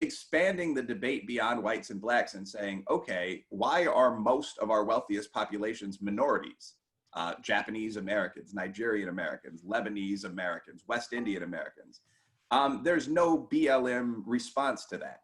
expanding the debate beyond whites and blacks and saying, okay, why are most of our wealthiest populations minorities? Japanese Americans, Nigerian Americans, Lebanese Americans, West Indian Americans. There's no BLM response to that.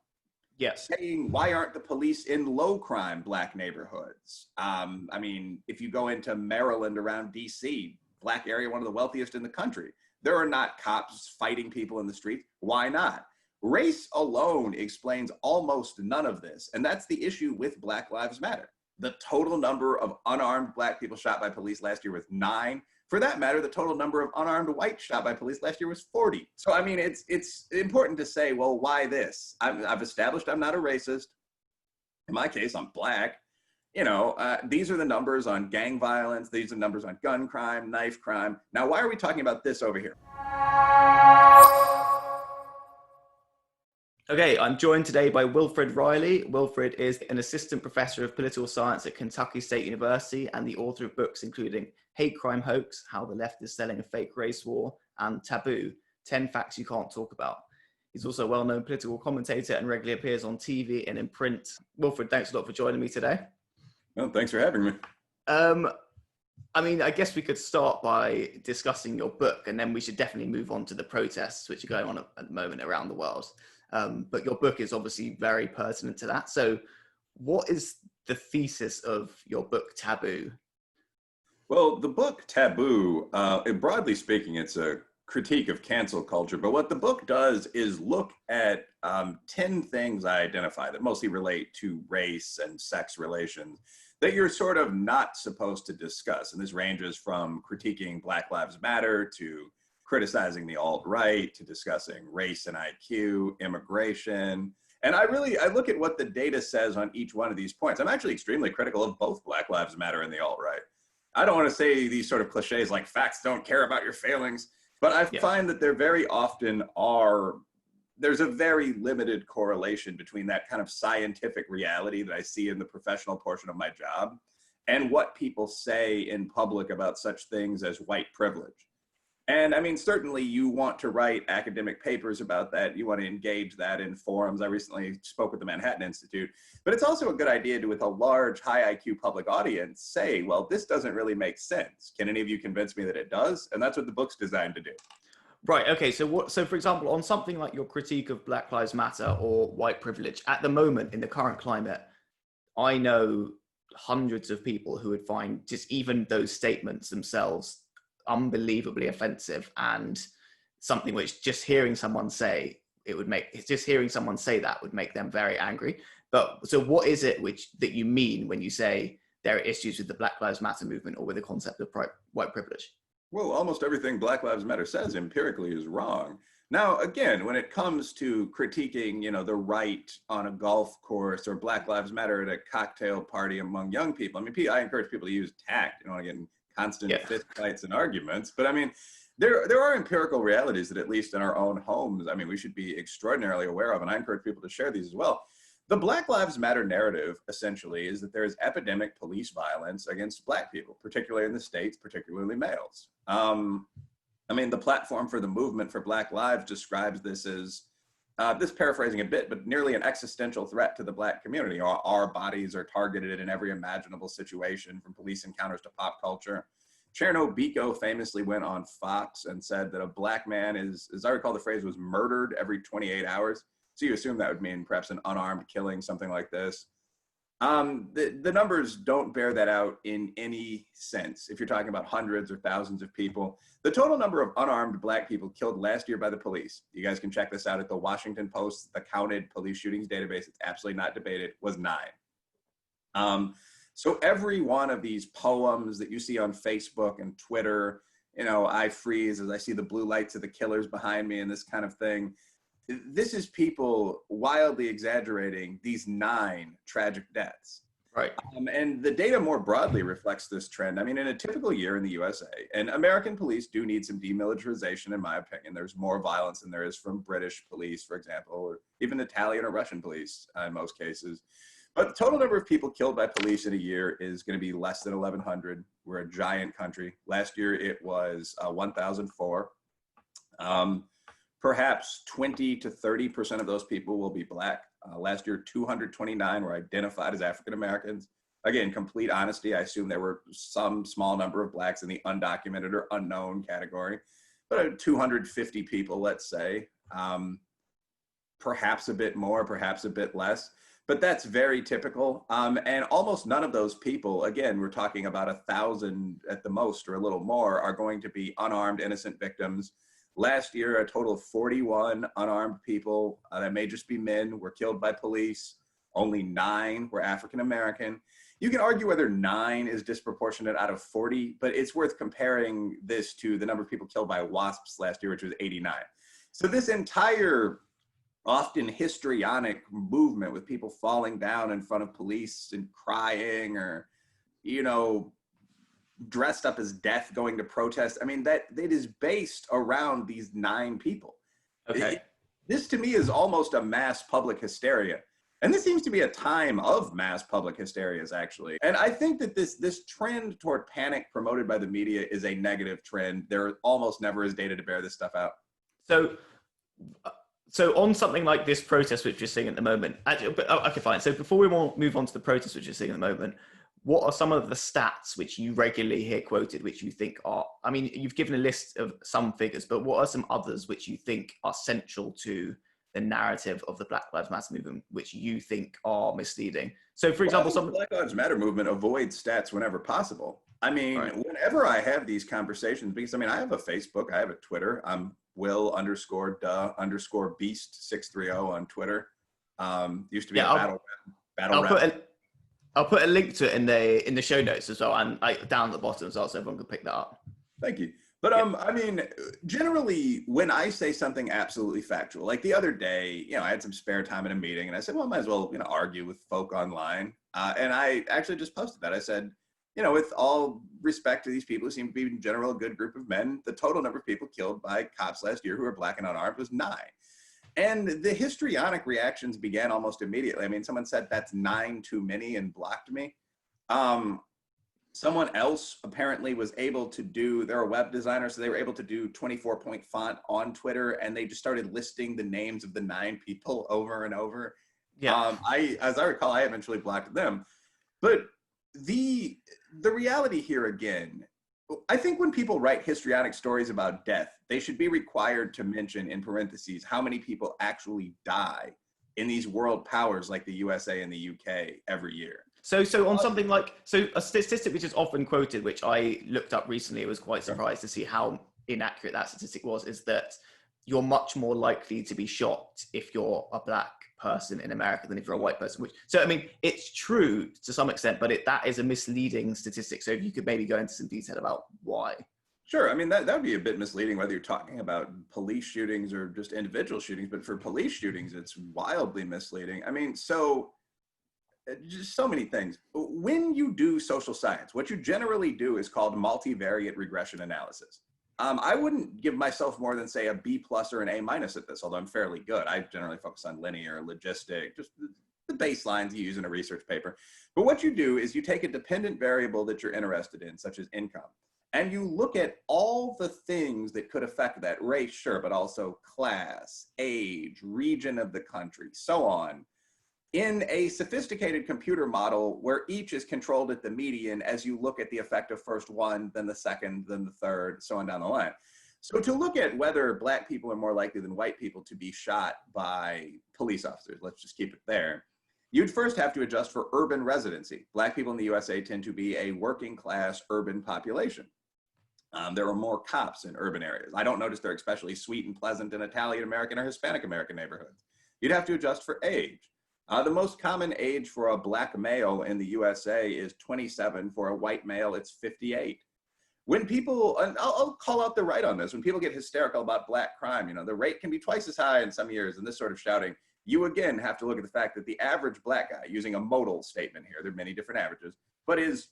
Yes. Saying, why aren't the police in low crime black neighborhoods? I mean, if you go into Maryland around DC, black area, one of the wealthiest in the country, there are not cops fighting people in the street. Why not? Race alone explains almost none of this. And that's the issue with Black Lives Matter. The total number of unarmed black people shot by police last year was 9. For that matter, the total number of unarmed whites shot by police last year was 40. So, I mean, it's important to say, well, why this? I've established I'm not a racist. In my case, I'm black. You know, these are the numbers on gang violence. These are the numbers on gun crime, knife crime. Now, why are we talking about this over here? Okay, I'm joined today by Wilfred Reilly. Wilfred is an assistant professor of political science at Kentucky State University and the author of books including Hate Crime Hoax, How the Left is Selling a Fake Race War, and Taboo, 10 Facts You Can't Talk About. He's also a well-known political commentator and regularly appears on TV and in print. Wilfred, thanks a lot for joining me today. Well, thanks for having me. I mean, I guess we could start by discussing your book, and then we should definitely move on to the protests which are going on at the moment around the world. But your book is obviously very pertinent to that. So what is the thesis of your book, Taboo? Well, the book Taboo, broadly speaking, it's a critique of cancel culture. But what the book does is look at 10 things I identify that mostly relate to race and sex relations that you're sort of not supposed to discuss. And this ranges from critiquing Black Lives Matter to criticizing the alt-right, to discussing race and IQ, immigration. And I look at what the data says on each one of these points. I'm actually extremely critical of both Black Lives Matter and the alt-right. I don't want to say these sort of cliches like facts don't care about your failings, but I find that there very often there's a very limited correlation between that kind of scientific reality that I see in the professional portion of my job and what people say in public about such things as white privilege. And I mean, certainly you want to write academic papers about that. You want to engage that in forums. I recently spoke with the Manhattan Institute, but it's also a good idea to, with a large, high IQ public audience, say, well, this doesn't really make sense. Can any of you convince me that it does? And that's what the book's designed to do. Right. Okay. So for example, on something like your critique of Black Lives Matter or white privilege, at the moment in the current climate, I know hundreds of people who would find just even those statements themselves unbelievably offensive, and something which just hearing someone say that would make them very angry. But so what is it that you mean when you say there are issues with the Black Lives Matter movement or with the concept of white privilege? Well, almost everything Black Lives Matter says empirically is wrong. Now, again, when it comes to critiquing, the right on a golf course or Black Lives Matter at a cocktail party among young people, I mean, I encourage people to use tact. You don't want to get in constant fist fights and arguments. But I mean, there are empirical realities that, at least in our own homes, I mean, we should be extraordinarily aware of. And I encourage people to share these as well. The Black Lives Matter narrative, essentially, is that there is epidemic police violence against Black people, particularly in the States, particularly males. I mean, the platform for the movement for Black Lives describes this as, this paraphrasing a bit, but nearly an existential threat to the Black community. Our bodies are targeted in every imaginable situation, from police encounters to pop culture. Cherno Biko famously went on Fox and said that a Black man is, as I recall the phrase, was murdered every 28 hours. So you assume that would mean perhaps an unarmed killing, something like this. The numbers don't bear that out in any sense. If you're talking about hundreds or thousands of people, the total number of unarmed Black people killed last year by the police, you guys can check this out at the Washington Post, the counted police shootings database, it's absolutely not debated, was 9. So every one of these poems that you see on Facebook and Twitter, I freeze as I see the blue lights of the killers behind me and this kind of thing. This is people wildly exaggerating these 9 tragic deaths. Right. And the data more broadly reflects this trend. I mean, in a typical year in the USA, and American police do need some demilitarization, in my opinion. There's more violence than there is from British police, for example, or even Italian or Russian police in most cases. But the total number of people killed by police in a year is going to be less than 1,100. We're a giant country. Last year, it was 1,004. Perhaps 20 to 30% of those people will be Black. Last year, 229 were identified as African Americans. Again, complete honesty, I assume there were some small number of Blacks in the undocumented or unknown category, but 250 people, let's say. Perhaps a bit more, perhaps a bit less, but that's very typical. And almost none of those people, again, we're talking about 1,000 at the most or a little more, are going to be unarmed, innocent victims. Last year, a total of 41 unarmed people, that may just be men, were killed by police. Only 9 were African American. You can argue whether 9 is disproportionate out of 40, but it's worth comparing this to the number of people killed by WASPs last year, which was 89. So this entire often histrionic movement with people falling down in front of police and crying, or, you know, dressed up as death going to protest. I mean, that it is based around these 9 people. Okay. This to me is almost a mass public hysteria. And this seems to be a time of mass public hysterias, actually. And I think that this trend toward panic promoted by the media is a negative trend. There almost never is data to bear this stuff out. So on something like this protest, which you're seeing at the moment, okay, fine. So before we move on to the protest, which you're seeing at the moment, what are some of the stats which you regularly hear quoted, which you think are, I mean, you've given a list of some figures, but what are some others which you think are central to the narrative of the Black Lives Matter movement, which you think are misleading? So for example, the Black Lives Matter movement avoids stats whenever possible. I mean, whenever I have these conversations, because I mean, I have a Facebook, I have a Twitter, I'm Will_beast630 on Twitter. Used to be a battle rap. I'll put a link to it in the show notes as well, and down at the bottom as well, so everyone can pick that up. Thank you. But I mean, generally, when I say something absolutely factual, like the other day, you know, I had some spare time in a meeting, and I said, well, I might as well, you know, argue with folk online. And I actually just posted that. I said, you know, with all respect to these people who seem to be in general a good group of men, the total number of people killed by cops last year who were Black and unarmed was 9. And the histrionic reactions began almost immediately. I mean, someone said that's 9 too many and blocked me. Someone else apparently was able to do, they're a web designer, so they were able to do 24-point font on Twitter, and they just started listing the names of the 9 people over and over. Yeah. As I recall, I eventually blocked them. But the reality here again, I think when people write histrionic stories about death, they should be required to mention in parentheses how many people actually die in these world powers like the USA and the UK every year. So on something like, so a statistic which is often quoted, which I looked up recently, I was quite surprised to see how inaccurate that statistic was, is that you're much more likely to be shot if you're a Black person in America than if you're a white person. So I mean, it's true to some extent, but that is a misleading statistic. So if you could maybe go into some detail about why. Sure. I mean, that would be a bit misleading whether you're talking about police shootings or just individual shootings, but for police shootings, it's wildly misleading. I mean, so just so many things. When you do social science, what you generally do is called multivariate regression analysis. I wouldn't give myself more than, say, a B+ or an A- at this, although I'm fairly good. I generally focus on linear, logistic, just the baselines you use in a research paper. But what you do is you take a dependent variable that you're interested in, such as income, and you look at all the things that could affect that: race, sure, but also class, age, region of the country, so on, in a sophisticated computer model where each is controlled at the median as you look at the effect of first one, then the second, then the third, so on down the line. So to look at whether Black people are more likely than white people to be shot by police officers, let's just keep it there, you'd first have to adjust for urban residency. Black people in the USA tend to be a working class urban population. There are more cops in urban areas. I don't notice they're especially sweet and pleasant in Italian American or Hispanic American neighborhoods. You'd have to adjust for age. The most common age for a Black male in the USA is 27. For a white male, it's 58. When people, and I'll call out the right on this, when people get hysterical about Black crime, you know, the rate can be twice as high in some years, and this sort of shouting, you again have to look at the fact that the average Black guy, using a modal statement here, there are many different averages, but is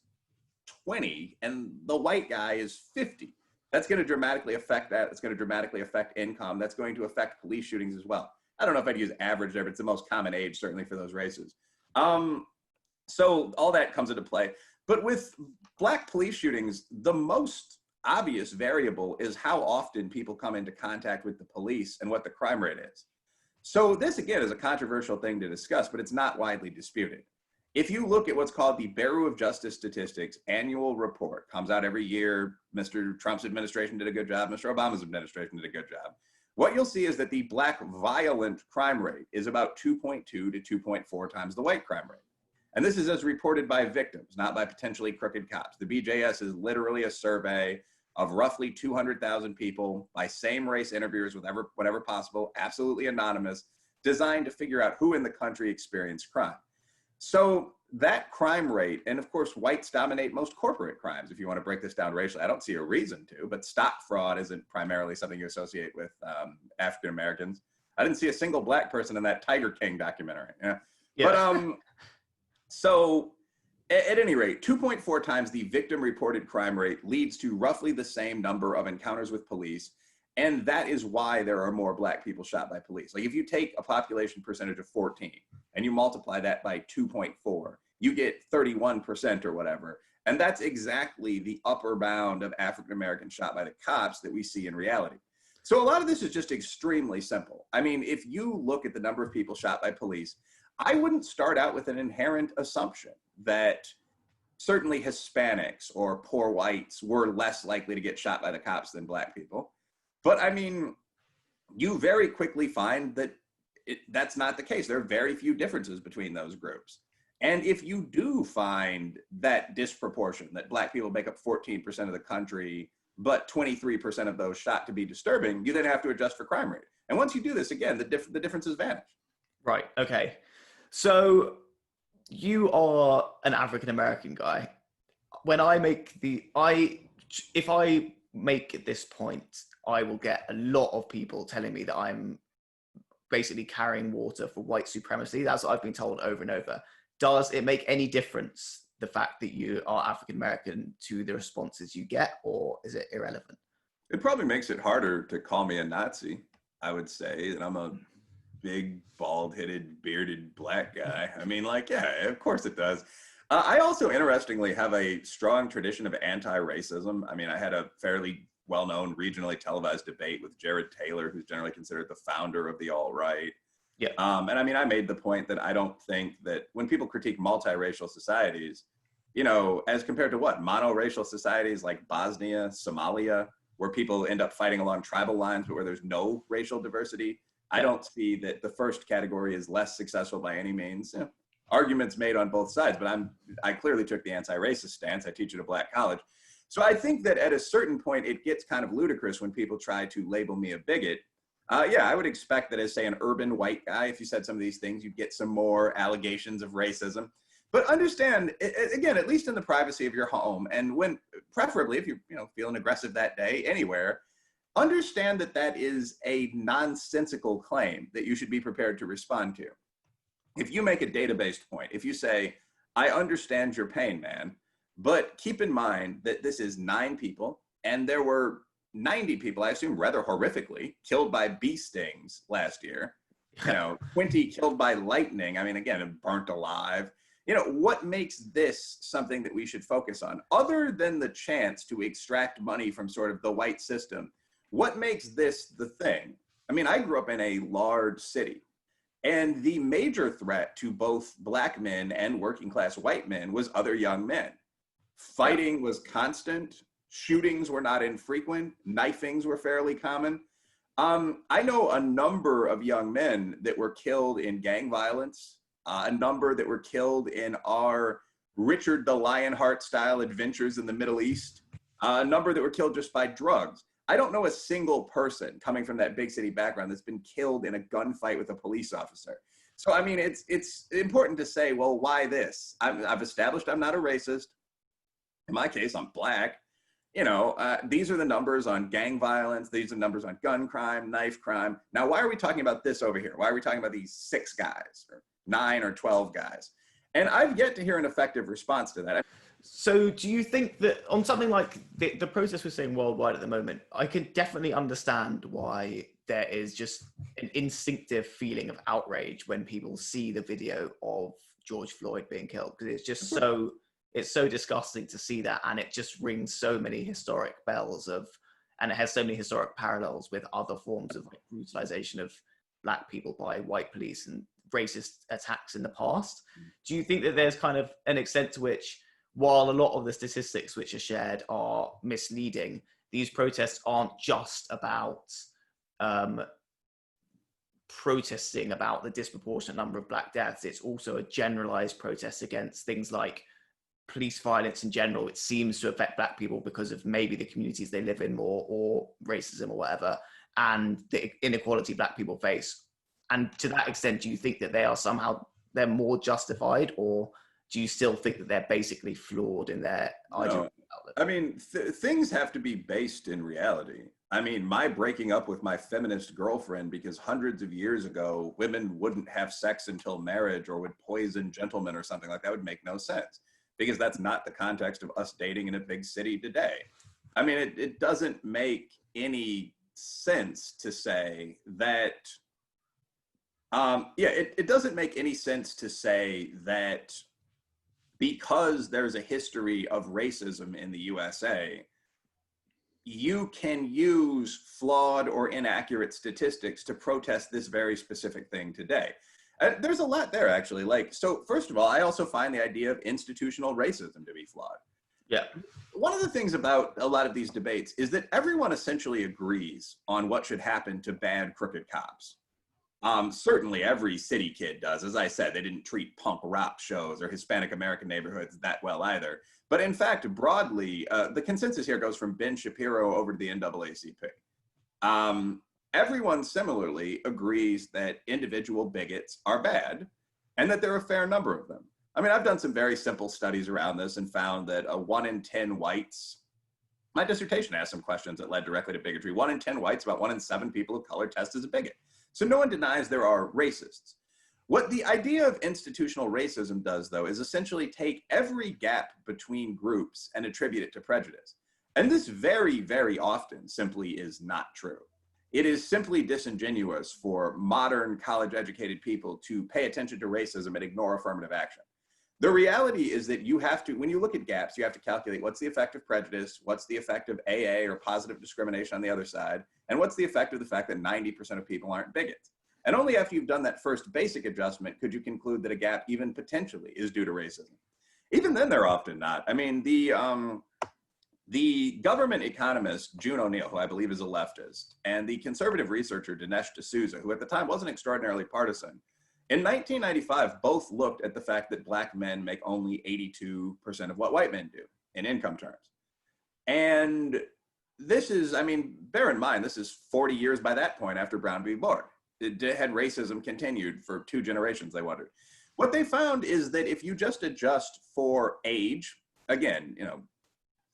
20, and the white guy is 50. That's going to dramatically affect that. It's going to dramatically affect income. That's going to affect police shootings as well. I don't know if I'd use average there, but it's the most common age, certainly for those races. So all that comes into play. But with Black police shootings, the most obvious variable is how often people come into contact with the police and what the crime rate is. So this, again, is a controversial thing to discuss, but it's not widely disputed. If you look at what's called the Bureau of Justice Statistics annual report, comes out every year. Mr. Trump's administration did a good job. Mr. Obama's administration did a good job. What you'll see is that the black violent crime rate is about 2.2 to 2.4 times the white crime rate. And this is as reported by victims, not by potentially crooked cops. The BJS is literally a survey of roughly 200,000 people by same race interviewers with whatever possible, absolutely anonymous, designed to figure out who in the country experienced crime. So that crime rate, and of course, whites dominate most corporate crimes. If you want to break this down racially, I don't see a reason to, but stock fraud isn't primarily something you associate with African Americans. I didn't see a single black person in that Tiger King documentary. Yeah. But so at any rate, 2.4 times the victim reported crime rate leads to roughly the same number of encounters with police. And that is why there are more black people shot by police. Like if you take a population percentage of 14 and you multiply that by 2.4, you get 31% or whatever. And that's exactly the upper bound of African Americans shot by the cops that we see in reality. So a lot of this is just extremely simple. I mean, if you look at the number of people shot by police, I wouldn't start out with an inherent assumption that certainly Hispanics or poor whites were less likely to get shot by the cops than black people. But I mean, you very quickly find that that's not the case. There are very few differences between those groups. And if you do find that disproportion, that black people make up 14% of the country, but 23% of those shot to be disturbing, you then have to adjust for crime rate. And once you do this, again, the differences vanish. Right, okay. So you are an African-American guy. When I make if I make this point, I will get a lot of people telling me that I'm basically carrying water for white supremacy. That's what I've been told over and over. Does it make any difference, the fact that you are African-American, to the responses you get, or is it irrelevant? It probably makes it harder to call me a Nazi. I would say that I'm a big, bald-headed, bearded black guy. I mean, like, yeah, of course it does. I also, interestingly, have a strong tradition of anti-racism. I mean, I had a fairly well-known regionally televised debate with Jared Taylor, who's generally considered the founder of the alt-right. Yeah. And I mean, I made the point that I don't think that when people critique multiracial societies, you know, as compared to what? Monoracial societies like Bosnia, Somalia, where people end up fighting along tribal lines, but where there's no racial diversity. I don't see that the first category is less successful by any means. You know, arguments made on both sides, but I clearly took the anti-racist stance. I teach at a black college. So I think that at a certain point, it gets kind of ludicrous when people try to label me a bigot. Yeah, I would expect that as, say, an urban white guy, if you said some of these things, you'd get some more allegations of racism. But understand, again, at least in the privacy of your home, and when, preferably if you're feeling aggressive that day, anywhere, understand that that is a nonsensical claim that you should be prepared to respond to. If you make a data-based point, if you say, I understand your pain, man, but keep in mind that this is 9 people, and there were 90 people, I assume rather horrifically, killed by bee stings last year. 20 killed by lightning. I mean, again, burnt alive. What makes this something that we should focus on? Other than the chance to extract money from sort of the white system, what makes this the thing? I mean, I grew up in a large city, and the major threat to both black men and working class white men was other young men. Fighting was constant. Shootings were not infrequent. Knifings were fairly common. I know a number of young men that were killed in gang violence, a number that were killed in our Richard the Lionheart style adventures in the Middle East, a number that were killed just by drugs. I don't know a single person coming from that big city background that's been killed in a gunfight with a police officer. So, I mean, it's important to say, well, why this? I've established I'm not a racist. In my case, I'm black. These are the numbers on gang violence. These are the numbers on gun crime, knife crime. Now, why are we talking about this over here? Why are we talking about these 6 guys or 9 or 12 guys? And I've yet to hear an effective response to that. So do you think that on something like the protest we're seeing worldwide at the moment, I can definitely understand why there is just an instinctive feeling of outrage when people see the video of George Floyd being killed, because it's just so it's so disgusting to see that, and it just rings so many historic bells and it has so many historic parallels with other forms of like brutalization of Black people by white police and racist attacks in the past. Do you think that there's kind of an extent to which, while a lot of the statistics which are shared are misleading, these protests aren't just about protesting about the disproportionate number of Black deaths? It's also a generalized protest against things like police violence in general. It seems to affect Black people because of maybe the communities they live in more, or racism or whatever, and the inequality Black people face. And to that extent, do you think that they're more justified, or do you still think that they're basically flawed in their ideology outlook? I mean, things have to be based in reality. I mean, my breaking up with my feminist girlfriend because hundreds of years ago, women wouldn't have sex until marriage or would poison gentlemen or something like that would make no sense, because that's not the context of us dating in a big city today. I mean, it doesn't make any sense to say that, it doesn't make any sense to say that because there's a history of racism in the USA, you can use flawed or inaccurate statistics to protest this very specific thing today. There's a lot there, actually. So first of all, I also find the idea of institutional racism to be flawed. Yeah. One of the things about a lot of these debates is that everyone essentially agrees on what should happen to bad, crooked cops. Certainly every city kid does. As I said, they didn't treat punk rock shows or Hispanic American neighborhoods that well either. But in fact, broadly, the consensus here goes from Ben Shapiro over to the NAACP. Everyone similarly agrees that individual bigots are bad and that there are a fair number of them. I mean, I've done some very simple studies around this and found that 1 in 10 whites, my dissertation asked some questions that led directly to bigotry. 1 in 10 whites, about 1 in 7 people of color test as a bigot. So no one denies there are racists. What the idea of institutional racism does, though, is essentially take every gap between groups and attribute it to prejudice. And this very, very often simply is not true. It is simply disingenuous for modern college-educated people to pay attention to racism and ignore affirmative action. The reality is that you have to, when you look at gaps, you have to calculate what's the effect of prejudice, what's the effect of AA or positive discrimination on the other side, and what's the effect of the fact that 90% of people aren't bigots. And only after you've done that first basic adjustment could you conclude that a gap even potentially is due to racism. Even then, they're often not. I mean, the government economist, June O'Neill, who I believe is a leftist, and the conservative researcher, Dinesh D'Souza, who at the time wasn't extraordinarily partisan, in 1995, both looked at the fact that Black men make only 82% of what white men do in income terms. And this is, I mean, bear in mind, this is 40 years by that point after Brown v. Board. Had racism continued for 2 generations, they wondered. What they found is that if you just adjust for age, again,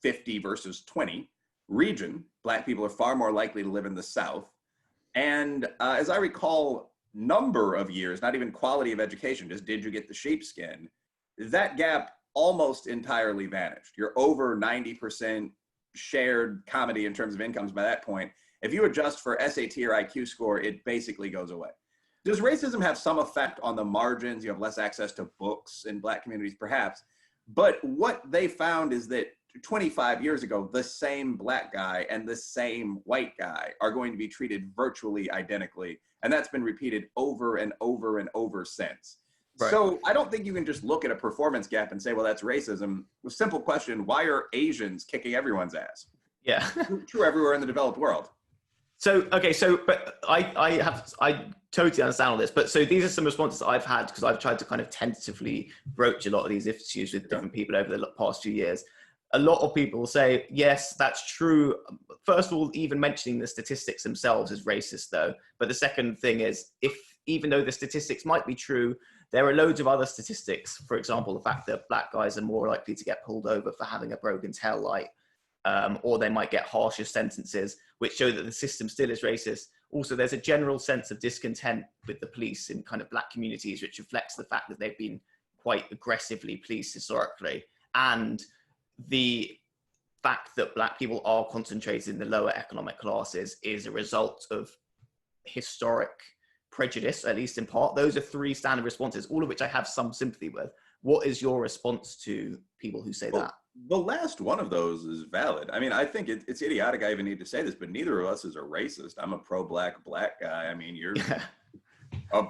50 versus 20, region, Black people are far more likely to live in the South. And as I recall, number of years, not even quality of education, just did you get the sheepskin, that gap almost entirely vanished. You're over 90% shared comedy in terms of incomes by that point. If you adjust for SAT or IQ score, it basically goes away. Does racism have some effect on the margins? You have less access to books in Black communities, perhaps. But what they found is that 25 years ago, the same Black guy and the same white guy are going to be treated virtually identically. And that's been repeated over and over and over since. Right. So I don't think you can just look at a performance gap and say, well, that's racism. The simple question, why are Asians kicking everyone's ass? Yeah. True everywhere in the developed world. So, okay, but I totally understand all this, but so these are some responses I've had because I've tried to kind of tentatively broach a lot of these issues with different people over the past few years. A lot of people say, yes, that's true. First of all, even mentioning the statistics themselves is racist though. But the second thing is, even though the statistics might be true, there are loads of other statistics. For example, the fact that Black guys are more likely to get pulled over for having a broken tail light. Or they might get harsher sentences, which show that the system still is racist. Also, there's a general sense of discontent with the police in kind of Black communities, which reflects the fact that they've been quite aggressively policed historically. And the fact that Black people are concentrated in the lower economic classes is a result of historic prejudice, at least in part. Those are 3 standard responses, all of which I have some sympathy with. What is your response to people who say that? The last one of those is valid. I mean, I think it's idiotic I even need to say this, but neither of us is a racist. I'm a pro-black guy. I mean, you're Yeah. a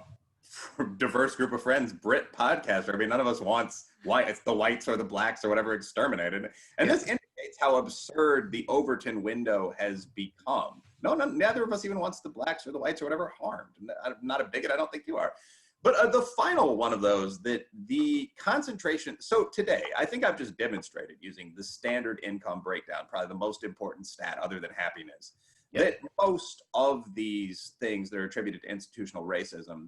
diverse group of friends, Brit podcaster. I mean, none of us wants it's the whites or the blacks or whatever exterminated. And this indicates how absurd the Overton window has become. Neither of us even wants the blacks or the whites or whatever harmed. I'm not a bigot. I don't think you are. But the final one of those, that the concentration, so today, I think I've just demonstrated using the standard income breakdown, probably the most important stat other than happiness, that most of these things that are attributed to institutional racism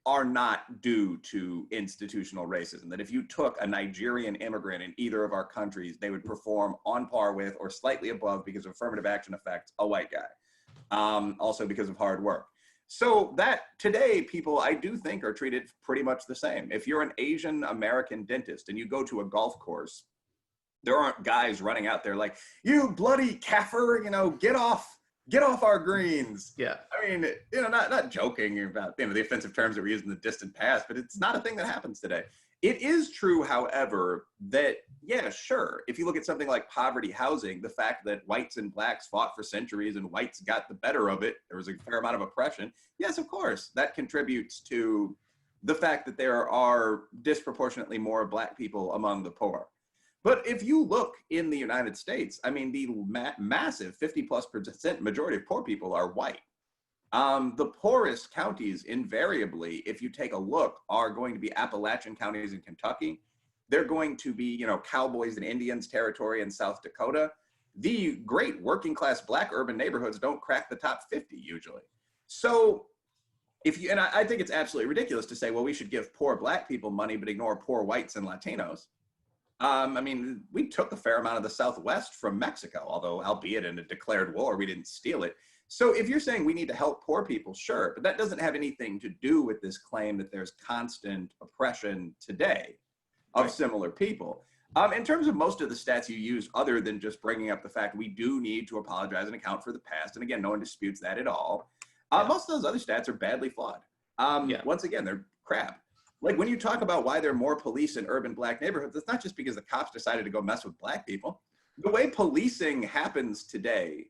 are not due to institutional racism. That if you took a Nigerian immigrant in either of our countries, they would perform on par with or slightly above, because of affirmative action effects, a white guy. Also because of hard work. So that today, people, I do think, are treated pretty much the same. If you're an Asian American dentist and you go to a golf course, there aren't guys running out there like, you bloody Kaffir, get off our greens. Yeah. I mean, not joking about, the offensive terms that were used in the distant past, but it's not a thing that happens today. It is true, however, that, yeah, sure, if you look at something like poverty housing, the fact that whites and blacks fought for centuries and whites got the better of it, there was a fair amount of oppression. Yes, of course, that contributes to the fact that there are disproportionately more black people among the poor. But if you look in the United States, I mean, the massive 50+% majority of poor people are white. The poorest counties, invariably, if you take a look, are going to be Appalachian counties in Kentucky. They're going to be, Cowboys and Indians territory in South Dakota. The great working class black urban neighborhoods don't crack the top 50 usually. So and I think it's absolutely ridiculous to say, well, we should give poor black people money, but ignore poor whites and Latinos. I mean, we took a fair amount of the Southwest from Mexico, although albeit in a declared war, we didn't steal it. So if you're saying we need to help poor people, sure, but that doesn't have anything to do with this claim that there's constant oppression today of similar people. In terms of most of the stats you use, other than just bringing up the fact we do need to apologize and account for the past, and again, no one disputes that at all, most of those other stats are badly flawed. Once again, they're crap. Like when you talk about why there are more police in urban black neighborhoods, it's not just because the cops decided to go mess with black people. The way policing happens today,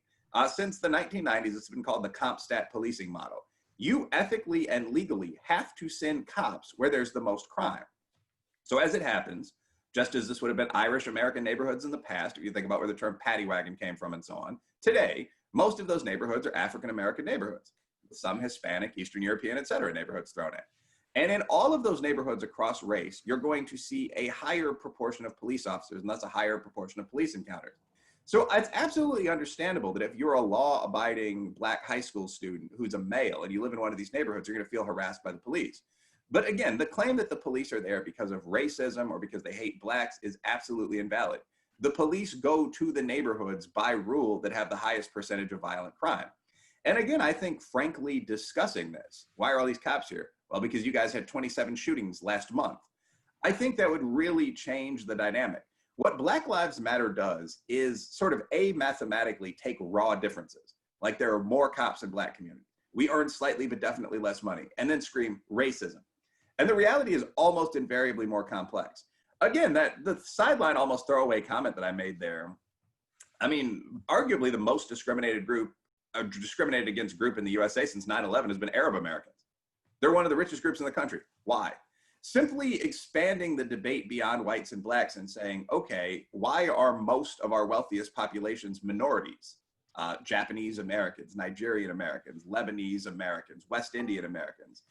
since the 1990s, it's been called the comp stat policing model. You ethically and legally have to send cops where there's the most crime. So as it happens, just as this would have been Irish American neighborhoods in the past, if you think about where the term paddy wagon came from and so on, today, most of those neighborhoods are African American neighborhoods, some Hispanic, Eastern European, et cetera, neighborhoods thrown in. And in all of those neighborhoods across race, you're going to see a higher proportion of police officers, and thus a higher proportion of police encounters. So it's absolutely understandable that if you're a law-abiding black high school student who's a male and you live in one of these neighborhoods, you're going to feel harassed by the police. But again, the claim that the police are there because of racism or because they hate blacks is absolutely invalid. The police go to the neighborhoods by rule that have the highest percentage of violent crime. And again, I think, frankly, discussing this, why are all these cops here? Well, because you guys had 27 shootings last month. I think that would really change the dynamic. What Black Lives Matter does is sort of mathematically take raw differences. Like there are more cops in black communities. We earn slightly, but definitely less money, and then scream racism. And the reality is almost invariably more complex. Again, the sideline almost throwaway comment that I made there, I mean, arguably the most discriminated against group in the USA since 9/11 has been Arab Americans. They're one of the richest groups in the country. Why? Simply expanding the debate beyond whites and blacks and saying, okay, why are most of our wealthiest populations minorities? Japanese Americans, Nigerian Americans, Lebanese Americans, West Indian Americans.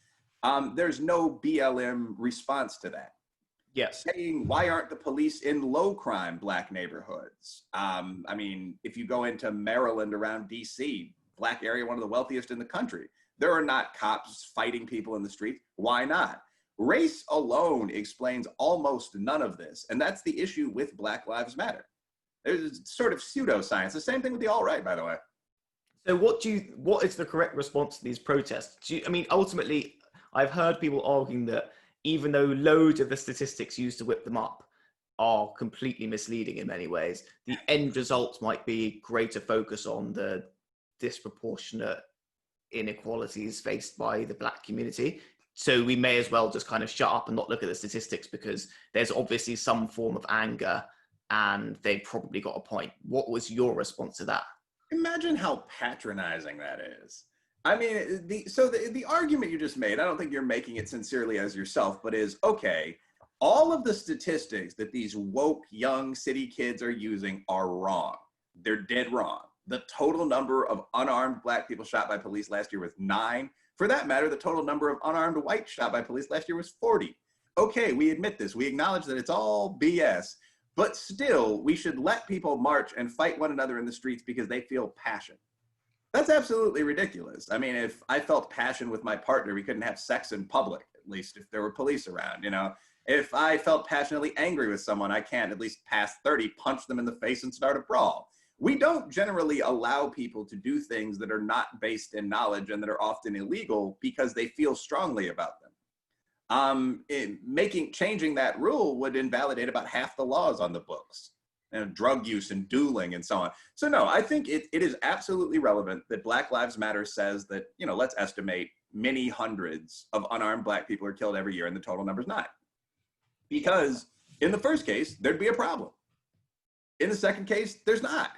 There's no BLM response to that. Yes. Saying, why aren't the police in low crime black neighborhoods? I mean, if you go into Maryland around DC, black area, one of the wealthiest in the country, there are not cops fighting people in the streets. Why not? Race alone explains almost none of this. And that's the issue with Black Lives Matter. There's sort of pseudoscience. The same thing with the alt-right, by the way. So what is the correct response to these protests? I mean, ultimately, I've heard people arguing that even though loads of the statistics used to whip them up are completely misleading in many ways, the end result might be greater focus on the disproportionate inequalities faced by the black community. so we may as well just kind of shut up and not look at the statistics because there's obviously some form of anger and they've probably got a point. What was your response to that? Imagine how patronizing that is. I mean, the argument you just made, I don't think you're making it sincerely as yourself, but is, okay, all of the statistics that these woke young city kids are using are wrong. They're dead wrong. The total number of unarmed Black people shot by police last year was 9. For that matter, the total number of unarmed whites shot by police last year was 40. Okay, we admit this. We acknowledge that it's all BS, but still, we should let people march and fight one another in the streets because they feel passion. That's absolutely ridiculous. I mean, if I felt passion with my partner, we couldn't have sex in public, at least if there were police around, you know? If I felt passionately angry with someone, I can't at least past 30 punch them in the face and start a brawl. We don't generally allow people to do things that are not based in knowledge and that are often illegal because they feel strongly about them. Changing that rule would invalidate about half the laws on the books, and drug use and dueling and so on. So no, I think it is absolutely relevant that Black Lives Matter says that, you know, let's estimate many hundreds of unarmed Black people are killed every year and the total number is 9. Because in the first case, there'd be a problem. In the second case, there's not.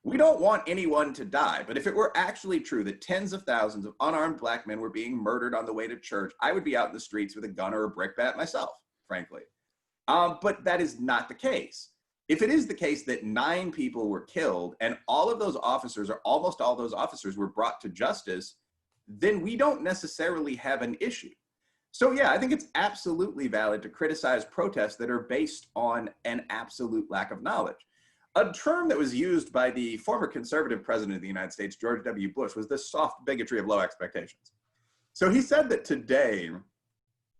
We don't want anyone to die, but if it were actually true that tens of thousands of unarmed Black men were being murdered on the way to church, I would be out in the streets with a gun or a brick bat myself, frankly. But that is not the case. If it is the case that 9 people were killed and all of those officers, or almost all those officers, were brought to justice, then we don't necessarily have an issue. So yeah, I think it's absolutely valid to criticize protests that are based on an absolute lack of knowledge. A term that was used by the former conservative president of the United States, George W. Bush, was the soft bigotry of low expectations. So he said that today,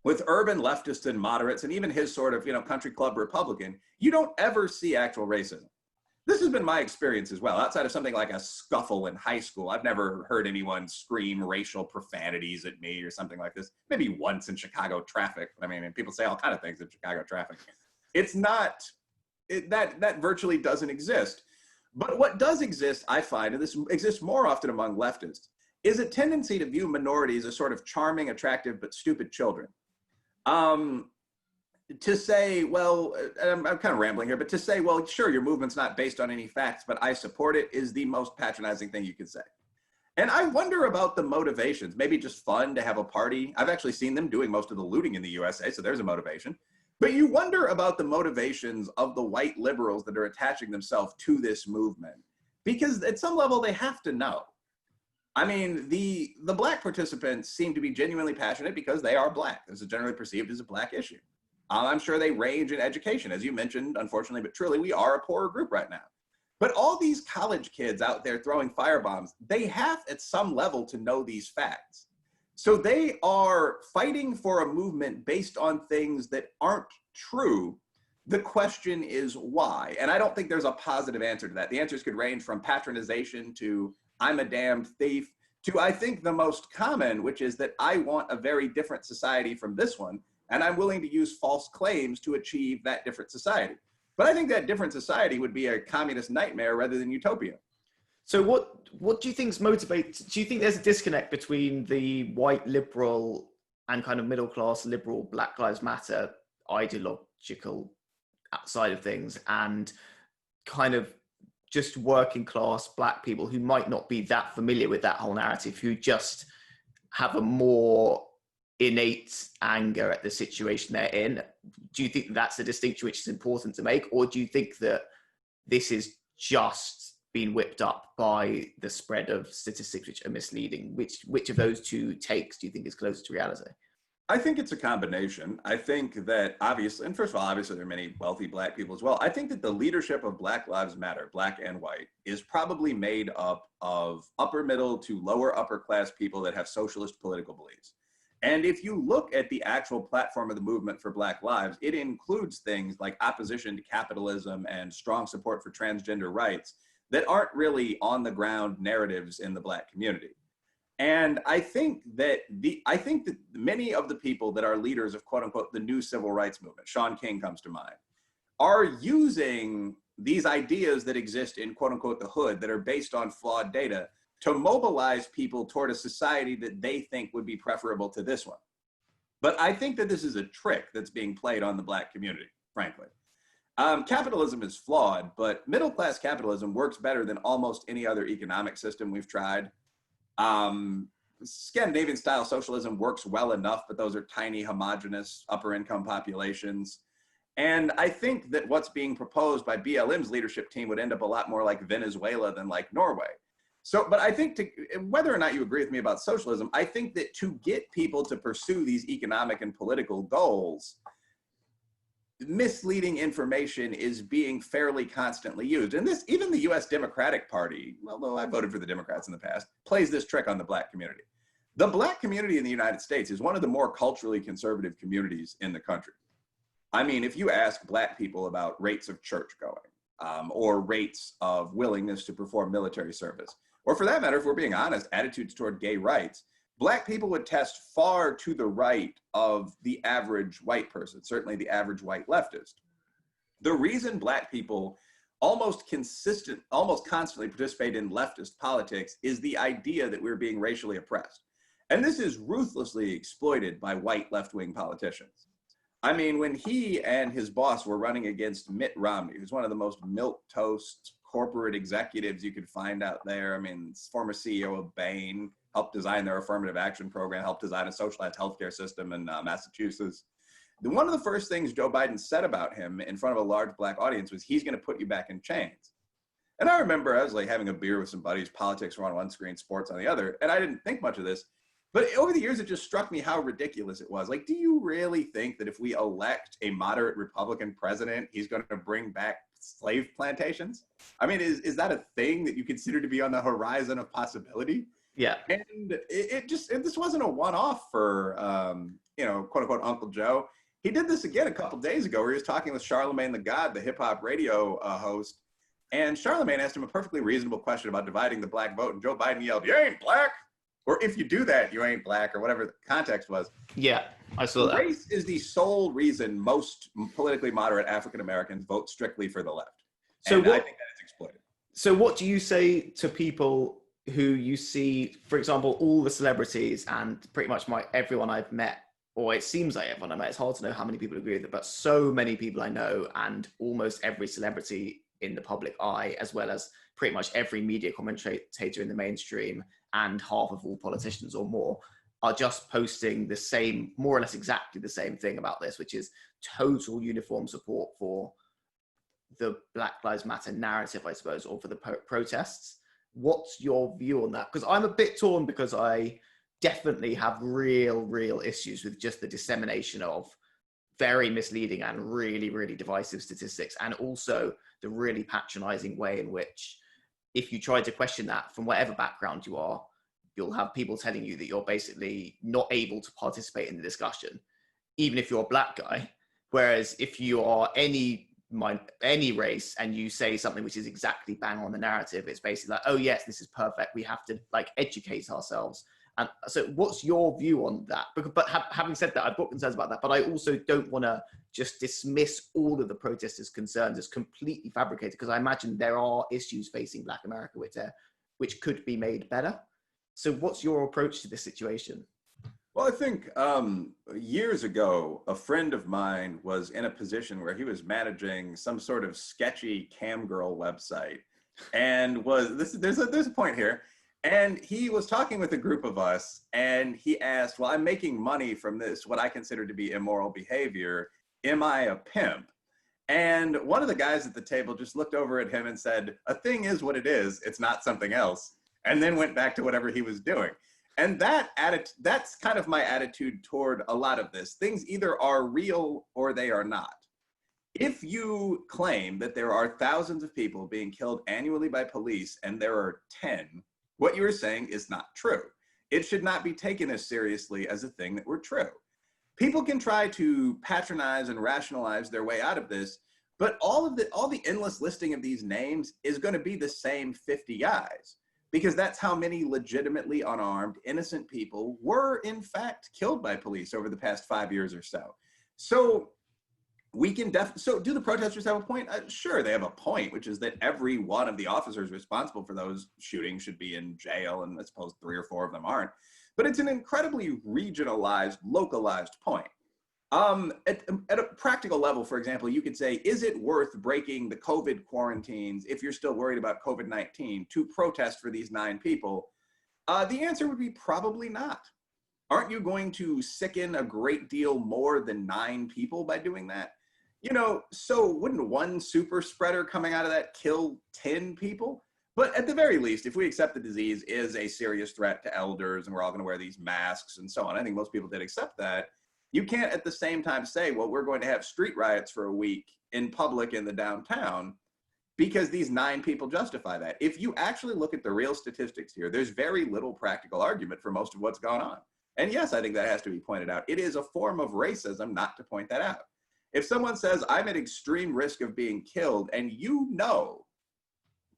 with urban leftists and moderates, and even his sort of, you know, country club Republican, you don't ever see actual racism. This has been my experience as well. Outside of something like a scuffle in high school, I've never heard anyone scream racial profanities at me or something like this. Maybe once in Chicago traffic. I mean, people say all kinds of things in Chicago traffic. It's not, that virtually doesn't exist. But what does exist, I find, and this exists more often among leftists, is a tendency to view minorities as sort of charming, attractive, but stupid children. To say, well, I'm kind of rambling here, but to say, well, sure, your movement's not based on any facts, but I support it, is the most patronizing thing you could say. And I wonder about the motivations. Maybe just fun to have a party. I've actually seen them doing most of the looting in the USA, so there's a motivation. But you wonder about the motivations of the white liberals that are attaching themselves to this movement, because at some level they have to know. I mean, the Black participants seem to be genuinely passionate because they are Black. This is generally perceived as a Black issue. I'm sure they range in education. As you mentioned, unfortunately, but truly, we are a poorer group right now. But all these college kids out there throwing firebombs, they have at some level to know these facts. So they are fighting for a movement based on things that aren't true. The question is why? And I don't think there's a positive answer to that. The answers could range from patronization to I'm a damned thief to, I think, the most common, which is that I want a very different society from this one, and I'm willing to use false claims to achieve that different society. But I think that different society would be a communist nightmare rather than utopia. So what do you think motivates? Do you think there's a disconnect between the white liberal and kind of middle class liberal Black Lives Matter ideological side of things and kind of just working class Black people who might not be that familiar with that whole narrative, who just have a more innate anger at the situation they're in? Do you think that's a distinction which is important to make, or do you think that this is just being whipped up by the spread of statistics which are misleading? Which of those two takes do you think is closer to reality? I think it's a combination. I think that obviously, and first of all, obviously there are many wealthy Black people as well. I think that the leadership of Black Lives Matter, Black and white, is probably made up of upper middle to lower upper class people that have socialist political beliefs. And if you look at the actual platform of the movement for Black Lives, it includes things like opposition to capitalism and strong support for transgender rights that aren't really on the ground narratives in the Black community. And I think that many of the people that are leaders of quote unquote the new civil rights movement, Shaun King comes to mind, are using these ideas that exist in quote unquote the hood that are based on flawed data to mobilize people toward a society that they think would be preferable to this one. But I think that this is a trick that's being played on the Black community, frankly. Capitalism is flawed, but middle-class capitalism works better than almost any other economic system we've tried. Scandinavian-style socialism works well enough, but those are tiny, homogenous, upper-income populations. And I think that what's being proposed by BLM's leadership team would end up a lot more like Venezuela than like Norway. So, but I think whether or not you agree with me about socialism, I think that to get people to pursue these economic and political goals, misleading information is being fairly constantly used. And this, even the US Democratic Party, although I voted for the Democrats in the past, plays this trick on the Black community. The Black community in the United States is one of the more culturally conservative communities in the country. I mean, if you ask Black people about rates of church going, or rates of willingness to perform military service, or for that matter, if we're being honest, attitudes toward gay rights, Black people would test far to the right of the average white person, certainly the average white leftist. The reason Black people almost constantly participate in leftist politics is the idea that we're being racially oppressed. And this is ruthlessly exploited by white left-wing politicians. I mean, when he and his boss were running against Mitt Romney, who's one of the most milquetoast corporate executives you could find out there. I mean, former CEO of Bain, helped design their affirmative action program, helped design a socialized healthcare system in Massachusetts. One of the first things Joe Biden said about him in front of a large Black audience was, he's gonna put you back in chains. And I remember I was like having a beer with some buddies, politics were on one screen, sports on the other, and I didn't think much of this. But over the years, it just struck me how ridiculous it was. Like, do you really think that if we elect a moderate Republican president, he's going to bring back slave plantations? I mean, is that a thing that you consider to be on the horizon of possibility? Yeah. And this wasn't a one-off for, quote unquote, Uncle Joe. He did this again a couple days ago where he was talking with Charlemagne the God, the hip hop radio host. And Charlemagne asked him a perfectly reasonable question about dividing the Black vote. And Joe Biden yelled, "You ain't Black." Or if you do that, you ain't Black, or whatever the context was. Yeah, I saw that. Race is the sole reason most politically moderate African Americans vote strictly for the left. So I think that it's exploited. So what do you say to people who you see, for example, all the celebrities and pretty much everyone I've met, or it seems like everyone I met, it's hard to know how many people agree with it, but so many people I know, and almost every celebrity in the public eye, as well as pretty much every media commentator in the mainstream, and half of all politicians or more, are just posting the same, more or less exactly the same thing about this, which is total uniform support for the Black Lives Matter narrative, I suppose, or for the protests. What's your view on that? Because I'm a bit torn, because I definitely have real issues with just the dissemination of very misleading and really divisive statistics, and also the really patronizing way in which, if you try to question that from whatever background you are, you'll have people telling you that you're basically not able to participate in the discussion, even if you're a Black guy. Whereas if you are any race and you say something which is exactly bang on the narrative, it's basically like, oh yes, this is perfect. We have to like educate ourselves. And so what's your view on that? But having said that, I've got concerns about that, but I also don't want to just dismiss all of the protesters' concerns as completely fabricated, because I imagine there are issues facing Black America which could be made better. So what's your approach to this situation? Well, I think years ago, a friend of mine was in a position where he was managing some sort of sketchy cam girl website, and there's a point here. And he was talking with a group of us, and he asked, well, I'm making money from this, what I consider to be immoral behavior. Am I a pimp? And one of the guys at the table just looked over at him and said, a thing is what it is, it's not something else. And then went back to whatever he was doing. And that's kind of my attitude toward a lot of this. Things either are real or they are not. If you claim that there are thousands of people being killed annually by police and there are 10, what you are saying is not true. It should not be taken as seriously as a thing that were true. People can try to patronize and rationalize their way out of this, but all the endless listing of these names is going to be the same 50 guys, because that's how many legitimately unarmed, innocent people were in fact killed by police over the past 5 years or so. So we can so do the protesters have a point? Sure, they have a point, which is that every one of the officers responsible for those shootings should be in jail, and I suppose 3 or 4 of them aren't. but it's an incredibly regionalized, localized point. At a practical level, for example, you could say, is it worth breaking the COVID quarantines if you're still worried about COVID-19 to protest for these 9 people? The answer would be probably not. Aren't you going to sicken a great deal more than 9 people by doing that? You know, so wouldn't one super spreader coming out of that kill 10 people? But at the very least, if we accept the disease is a serious threat to elders and we're all going to wear these masks and so on, I think most people did accept that. You can't at the same time say, well, we're going to have street riots for a week in public in the downtown because these 9 people justify that. If you actually look at the real statistics here, there's very little practical argument for most of what's gone on. And yes, I think that has to be pointed out. It is a form of racism not to point that out. If someone says, I'm at extreme risk of being killed, and you know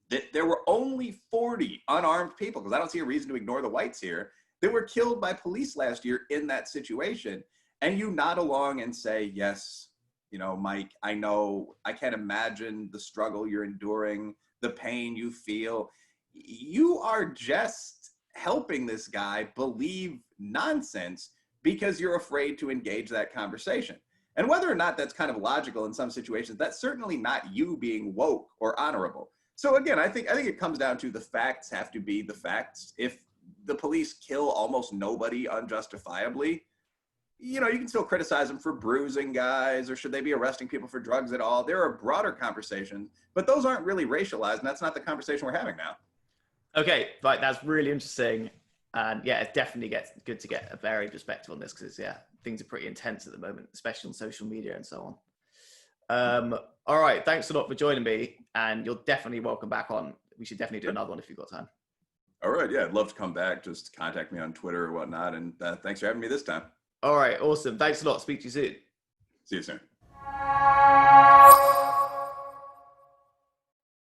that there were only 40 unarmed people, because I don't see a reason to ignore the whites here, that were killed by police last year in that situation, and you nod along and say, yes, you know, Mike, I know, I can't imagine the struggle you're enduring, the pain you feel. You are just helping this guy believe nonsense because you're afraid to engage that conversation. And whether or not that's kind of logical in some situations, that's certainly not you being woke or honorable. So again, I think it comes down to the facts have to be the facts. If the police kill almost nobody unjustifiably, you know, you can still criticize them for bruising guys, or should they be arresting people for drugs at all? There are broader conversations, but those aren't really racialized, and that's not the conversation we're having now. Okay, right, that's really interesting. And yeah, it definitely gets good to get a varied perspective on this because, yeah, things are pretty intense at the moment, especially on social media and so on. All right, thanks a lot for joining me, and you're definitely welcome back on. We should definitely do another one if you've got time. All right, yeah, I'd love to come back. Just contact me on Twitter or whatnot, and thanks for having me this time. All right, awesome. Thanks a lot. Speak to you soon. See you soon.